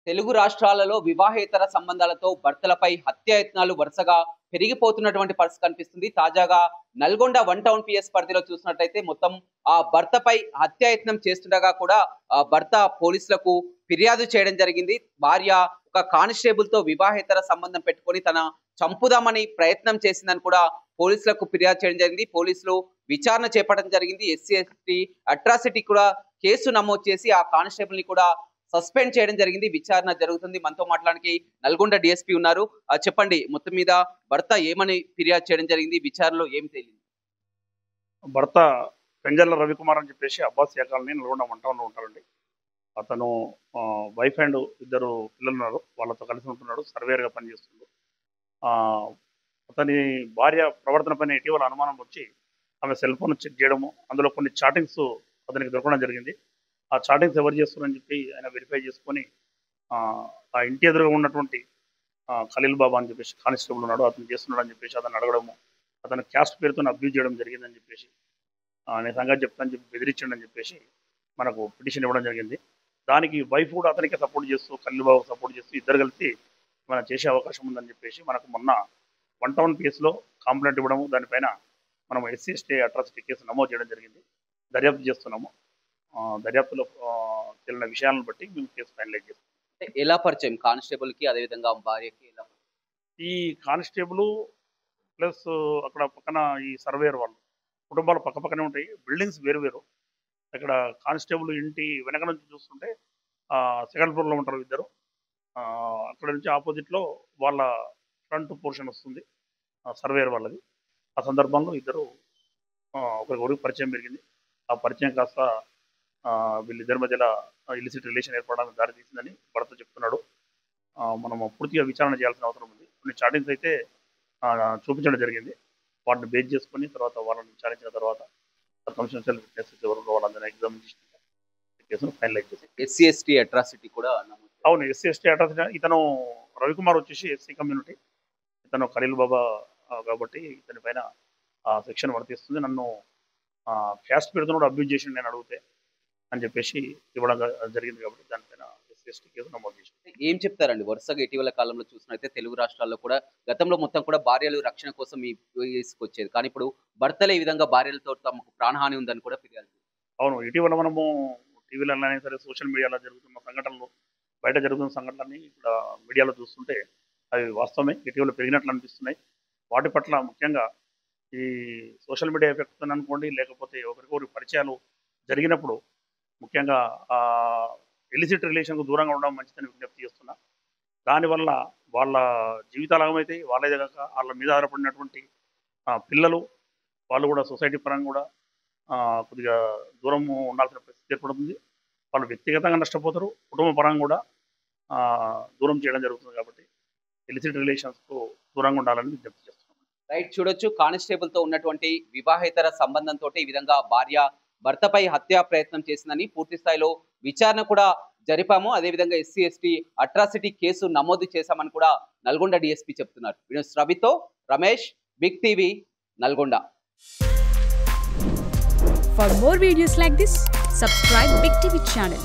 తెలుగు రాష్ట్రాలలో వివాహేతర సంబంధాలతో భర్తలపై హత్యాయత్నాలు వరుసగా పెరిగిపోతున్నటువంటి పరిస్థితి కనిపిస్తుంది. తాజాగా నల్గొండ 1 టౌన్ పిఎస్ పరిధిలో చూసినట్లయితే మొత్తం ఆ భర్తపై హత్యాయత్నం చేస్తుండగా కూడా భర్త పోలీసులకు ఫిర్యాదు చేయడం జరిగింది. భార్య ఒక కానిస్టేబుల్ తో వివాహేతర సంబంధం పెట్టుకొని తన చంపుదామని ప్రయత్నం చేసిందని కూడా పోలీసులకు ఫిర్యాదు చేయడం జరిగింది. పోలీసులు విచారణ చేపట్టడం జరిగింది. ఎస్సీ ఎస్టీ అట్రాసిటీ కూడా కేసు నమోదు చేసి ఆ కానిస్టేబుల్ ని కూడా సస్పెండ్ చేయడం జరిగింది. విచారణ జరుగుతుంది. మనతో మాట్లాడడానికి నల్గొండ డిఎస్పీ ఉన్నారు. చెప్పండి, మొత్తం మీద భర్త ఏమని ఫిర్యాదు చేయడం జరిగింది, విచారణలో ఏం తేలింది? భర్త పెంజర్ల రవికుమార్ అని చెప్పేసి అబ్బాస్ కాలనీ నల్గొండ 1 టౌన్లో ఉంటారండి. అతను వైఫ్ అండ్ 2 పిల్లలు ఉన్నారు. వాళ్ళతో కలిసి ఉంటున్నాడు. సర్వేయర్గా పనిచేస్తున్నాడు. అతని భార్య ప్రవర్తన పైన ఇటీవల అనుమానం వచ్చి ఆమె సెల్ ఫోన్ చెక్ చేయడము, అందులో కొన్ని చాటింగ్స్ అతనికి దొరకడం జరిగింది. ఆ చాటింగ్స్ ఎవరు చేస్తున్నారని చెప్పి ఆయన వెరిఫై చేసుకొని ఆ ఇంటి ఎదురుగా ఉన్నటువంటి ఖలీల్ బాబా అని చెప్పేసి కానిస్టేబుల్ ఉన్నాడు, అతను చేస్తున్నాడు అని చెప్పేసి అతను అడగడము, అతను క్యాస్ట్ పేరుతో అబ్యూజ్ చేయడం జరిగిందని చెప్పేసి నేను సంగతి చెప్తానని చెప్పి బెదిరించండి చెప్పేసి మనకు పిటిషన్ ఇవ్వడం జరిగింది. దానికి వైఫ్ కూడా అతనికి సపోర్ట్ చేస్తూ ఖలీల్ బాబు సపోర్ట్ చేస్తూ ఇద్దరు కలిసి మనం చేసే అవకాశం ఉందని చెప్పేసి మనకు మొన్న 1 టౌన్ పిఎస్లో కంప్లైంట్ ఇవ్వడము, దానిపైన మనం ఎస్సీ ఎస్టీ అట్రాసిటీ కేసు నమోదు చేయడం జరిగింది. దర్యాప్తు చేస్తున్నాము. దర్యాప్తులో తెలిసిన విషయాలను బట్టి మేము కేసు ఫైనలైజ్ చేస్తాం. ఎలా పరిచయం కానిస్టేబుల్ కి, అదేవిధంగా భార్యకి ఎలా? ఈ కానిస్టేబుల్ ప్లస్ అక్కడ పక్కన ఈ సర్వేయర్ వాళ్ళు కుటుంబాలు పక్క పక్కనే ఉంటాయి. బిల్డింగ్స్ వేరు వేరు. ఇక్కడ కానిస్టేబుల్ ఇంటి వెనక నుంచి చూస్తుంటే 2nd ఫ్లోర్లో ఉంటారు ఇద్దరు. అక్కడ నుంచి ఆపోజిట్లో వాళ్ళ ఫ్రంట్ పోర్షన్ వస్తుంది సర్వేయర్ వాళ్ళది. ఆ సందర్భంలో ఇద్దరు ఒకరికి పరిచయం పెరిగింది. ఆ పరిచయం కాస్త వీళ్ళిద్దరి మధ్యలో ఇలిసిట్ రిలేషన్ ఏర్పడడానికి దారి తీసిందని భర్త చెప్తున్నాడు. మనం పూర్తిగా విచారణ చేయాల్సిన అవసరం ఉంది. కొన్ని చాటింగ్స్ అయితే చూపించడం జరిగింది. వాటిని బేస్ చేసుకొని తర్వాత వాళ్ళని విచారించిన తర్వాత కన్ఫిడెన్షియల్ విట్నెసెస్ ఎవరు వాళ్ళందరినీ ఎగ్జామినేషన్ కేసును ఫైనలైజ్ చేసి ఎస్సీ ఎస్టీ అట్రాసిటీ కూడా అవును, ఎస్సీ ఎస్టీ అట్రాసిటీ. ఇతను రవికుమార్ వచ్చేసి ఎస్సీ కమ్యూనిటీ, ఇతను ఖలీల్ బాబా కాబట్టి ఇతని పైన సెక్షన్ వర్తిస్తుంది. నన్ను క్యాస్ట్ పేరుతో కూడా అబ్యూజ్ చేసి నేను అడిగితే అని చెప్పేసి ఇవ్వడం జరిగింది కాబట్టి దానిపైన ఎస్సీ ఎస్టీ కేసు నమోదు చేసి. ఏం చెప్తారండి? వరుసగా ఇటీవల కాలంలో చూసినట్లయితే తెలుగు రాష్ట్రాల్లో కూడా గతంలో మొత్తం కూడా భార్యలు రక్షణ కోసం వచ్చేది, కానీ ఇప్పుడు భర్తలే ఈ విధంగా భార్యలతో తమకు ప్రాణహాని ఉందని కూడా ఫిర్యాదు. అవును, ఇటీవల మనము టీవీలలో అయినా సరే సోషల్ మీడియాలో జరుగుతున్న సంఘటనలు, బయట జరుగుతున్న సంఘటనలన్నీ ఇక్కడ మీడియాలో చూస్తుంటే అవి వాస్తవమే ఇటీవల పెరిగినట్లు అనిపిస్తున్నాయి. వాటి పట్ల ముఖ్యంగా ఈ సోషల్ మీడియా ఎఫెక్ట్ అనుకోండి, లేకపోతే ఒకరికొకరి పరిచయాలు జరిగినప్పుడు ముఖ్యంగా ఇలిసిట్ రిలేషన్కు దూరంగా ఉండడం మంచిదని విజ్ఞప్తి చేస్తున్నా. దానివల్ల వాళ్ళ జీవితాలు ఏమైతే వాళ్ళే కాక వాళ్ళ మీద ఆధారపడినటువంటి పిల్లలు వాళ్ళు కూడా సొసైటీ పరంగా కూడా కొద్దిగా దూరం ఉండాల్సిన పరిస్థితి ఏర్పడుతుంది. వాళ్ళు వ్యక్తిగతంగా నష్టపోతారు, కుటుంబ పరంగా కూడా దూరం చేయడం జరుగుతుంది. కాబట్టి ఇలిసిట్ రిలేషన్స్కు దూరంగా ఉండాలని విజ్ఞప్తి చేస్తున్నాం. రైట్, చూడొచ్చు. కానిస్టేబుల్ తో ఉన్నటువంటి వివాహేతర సంబంధంతో ఈ విధంగా భార్య భర్తపై హత్యా ప్రయత్నం చేసిందని పూర్తి స్థాయిలో విచారణ కూడా జరిపాము. అదేవిధంగా ఎస్సీ ఎస్టీ అట్రాసిటీ కేసు నమోదు చేశామని కూడా నల్గొండ డిఎస్పీ చెప్తున్నారు. రవితో Ramesh, big TV, Nalgonda. For more videos like this, subscribe Big TV channel.